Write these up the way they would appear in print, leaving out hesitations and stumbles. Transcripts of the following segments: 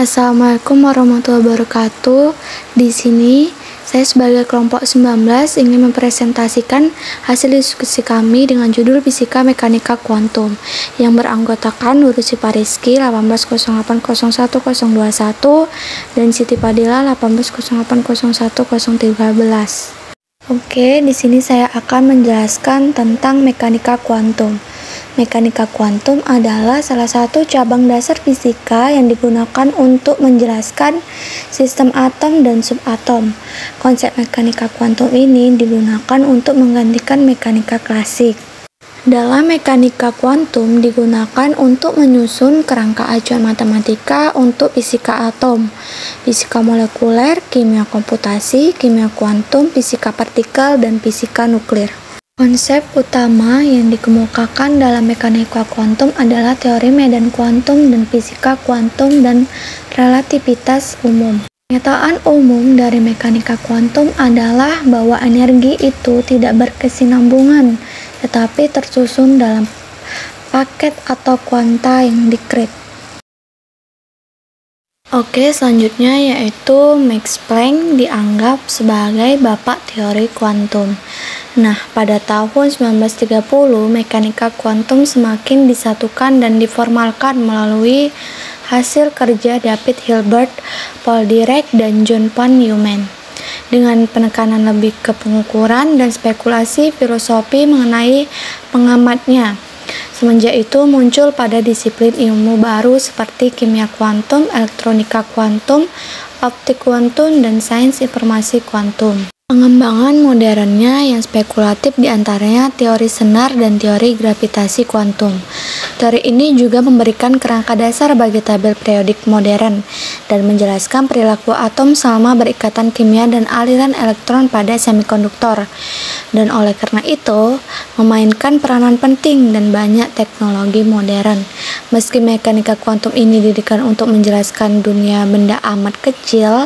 Assalamualaikum warahmatullahi wabarakatuh. Di sini saya sebagai kelompok 19 ingin mempresentasikan hasil diskusi kami dengan judul Fisika Mekanika Kuantum yang beranggotakan Nurul Sipariski 180801021 dan Siti Fadila 180801013. Oke, di sini saya akan menjelaskan tentang mekanika kuantum. Mekanika kuantum adalah salah satu cabang dasar fisika yang digunakan untuk menjelaskan sistem atom dan subatom. Konsep mekanika kuantum ini digunakan untuk menggantikan mekanika klasik. Dalam mekanika kuantum digunakan untuk menyusun kerangka acuan matematika untuk fisika atom, fisika molekuler, kimia komputasi, kimia kuantum, fisika partikel, dan fisika nuklir. Konsep utama yang dikemukakan dalam mekanika kuantum adalah teori medan kuantum dan fisika kuantum dan relativitas umum. Pernyataan umum dari mekanika kuantum adalah bahwa energi itu tidak berkesinambungan, tetapi tersusun dalam paket atau kuanta yang dikrit. Oke, selanjutnya yaitu Max Planck dianggap sebagai bapak teori kuantum. Nah, pada tahun 1930, mekanika kuantum semakin disatukan dan diformalkan melalui hasil kerja David Hilbert, Paul Dirac, dan John von Neumann. Dengan penekanan lebih ke pengukuran dan spekulasi filosofi mengenai pengamatnya. Semenjak itu muncul pada disiplin ilmu baru seperti kimia kuantum, elektronika kuantum, optik kuantum, dan sains informasi kuantum. Pengembangan modernnya yang spekulatif diantaranya teori senar dan teori gravitasi kuantum. Teori ini juga memberikan kerangka dasar bagi tabel periodik modern dan menjelaskan perilaku atom selama berikatan kimia dan aliran elektron pada semikonduktor. Dan oleh karena itu, memainkan peranan penting dan banyak teknologi modern. Meski mekanika kuantum ini didirikan untuk menjelaskan dunia benda amat kecil,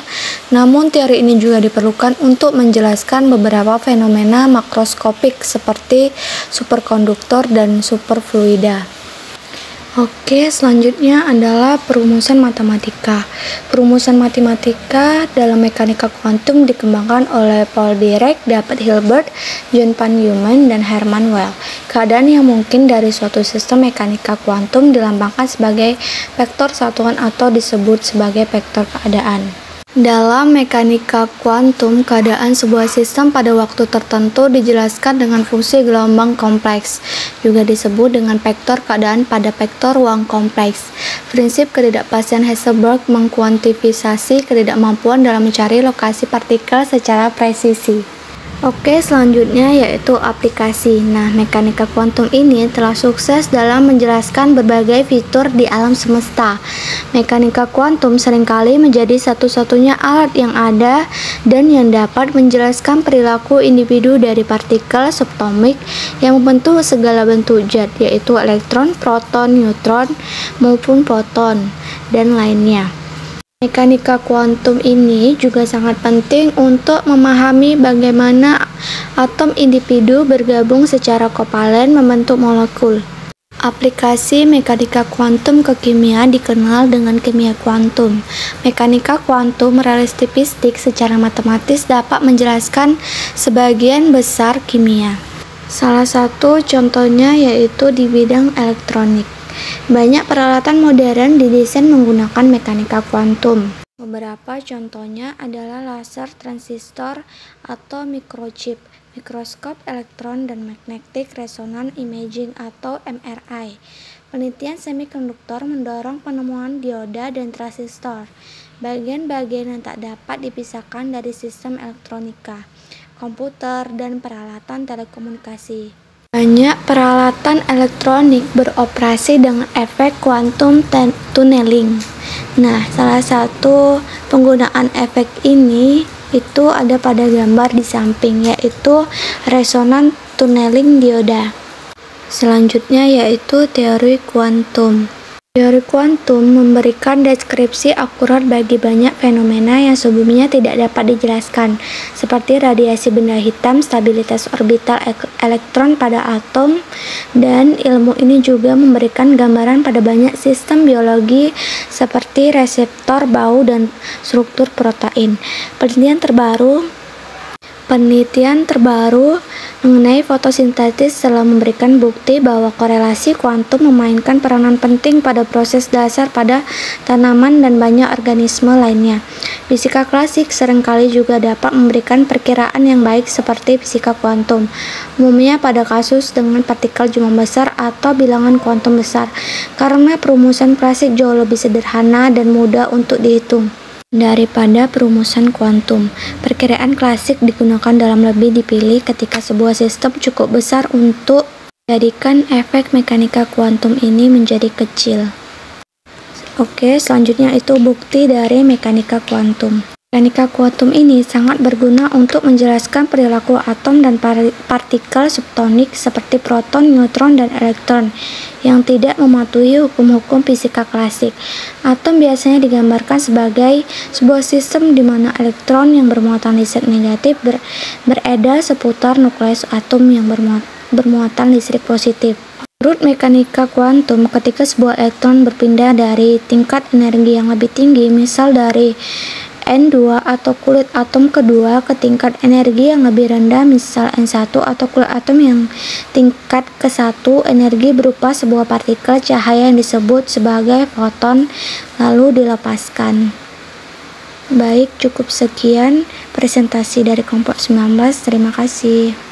namun teori ini juga diperlukan untuk menjelaskan beberapa fenomena makroskopik seperti superkonduktor dan superfluida. Oke, selanjutnya adalah perumusan matematika. Perumusan matematika dalam mekanika kuantum dikembangkan oleh Paul Dirac, David Hilbert, John von Neumann, dan Hermann Weyl. Keadaan yang mungkin dari suatu sistem mekanika kuantum dilambangkan sebagai vektor satuan atau disebut sebagai vektor keadaan. Dalam mekanika kuantum, keadaan sebuah sistem pada waktu tertentu dijelaskan dengan fungsi gelombang kompleks, juga disebut dengan vektor keadaan pada vektor ruang kompleks. Prinsip ketidakpastian Heisenberg mengkuantifikasi ketidakmampuan dalam mencari lokasi partikel secara presisi. Oke, selanjutnya yaitu aplikasi. Nah, mekanika kuantum ini telah sukses dalam menjelaskan berbagai fitur di alam semesta. Mekanika kuantum seringkali menjadi satu-satunya alat yang ada dan yang dapat menjelaskan perilaku individu dari partikel subatomik yang membentuk segala bentuk zat, yaitu elektron, proton, neutron, maupun foton, dan lainnya. Mekanika kuantum ini juga sangat penting untuk memahami bagaimana atom individu bergabung secara kovalen membentuk molekul. Aplikasi mekanika kuantum ke kimia dikenal dengan kimia kuantum. Mekanika kuantum relativistik secara matematis dapat menjelaskan sebagian besar kimia. Salah satu contohnya yaitu di bidang elektronik. Banyak peralatan modern didesain menggunakan mekanika kuantum. Beberapa contohnya adalah laser, transistor, atau microchip, mikroskop elektron, dan magnetic resonance imaging atau MRI. Penelitian semikonduktor mendorong penemuan dioda dan transistor, bagian-bagian yang tak dapat dipisahkan dari sistem elektronika, komputer, dan peralatan telekomunikasi. Banyak peralatan elektronik beroperasi dengan efek quantum tunneling. Nah, salah satu penggunaan efek ini itu ada pada gambar di samping, yaitu resonance tunneling dioda. Selanjutnya yaitu teori kuantum. Teori kuantum memberikan deskripsi akurat bagi banyak fenomena yang sebelumnya tidak dapat dijelaskan, seperti radiasi benda hitam, stabilitas orbital elektron pada atom, dan ilmu ini juga memberikan gambaran pada banyak sistem biologi seperti reseptor bau dan struktur protein. Penelitian terbaru mengenai fotosintesis telah memberikan bukti bahwa korelasi kuantum memainkan peranan penting pada proses dasar pada tanaman dan banyak organisme lainnya. Fisika klasik seringkali juga dapat memberikan perkiraan yang baik seperti fisika kuantum, umumnya pada kasus dengan partikel jumlah besar atau bilangan kuantum besar, karena perumusan klasik jauh lebih sederhana dan mudah untuk dihitung daripada perumusan kuantum. Perkiraan klasik digunakan dalam lebih dipilih ketika sebuah sistem cukup besar untuk menjadikan efek mekanika kuantum ini menjadi kecil. Oke, selanjutnya itu bukti dari mekanika kuantum. Mekanika kuantum ini sangat berguna untuk menjelaskan perilaku atom dan partikel subatonik seperti proton, neutron, dan elektron yang tidak mematuhi hukum-hukum fisika klasik. Atom biasanya digambarkan sebagai sebuah sistem di mana elektron yang bermuatan listrik negatif beredar seputar nukleus atom yang bermuatan listrik positif. Menurut mekanika kuantum, ketika sebuah elektron berpindah dari tingkat energi yang lebih tinggi, misal dari N2 atau kulit atom kedua ke tingkat energi yang lebih rendah, misal N1, atau kulit atom yang tingkat ke-1, energi berupa sebuah partikel cahaya yang disebut sebagai foton lalu dilepaskan. Baik, cukup sekian presentasi dari kelompok 19. Terima kasih.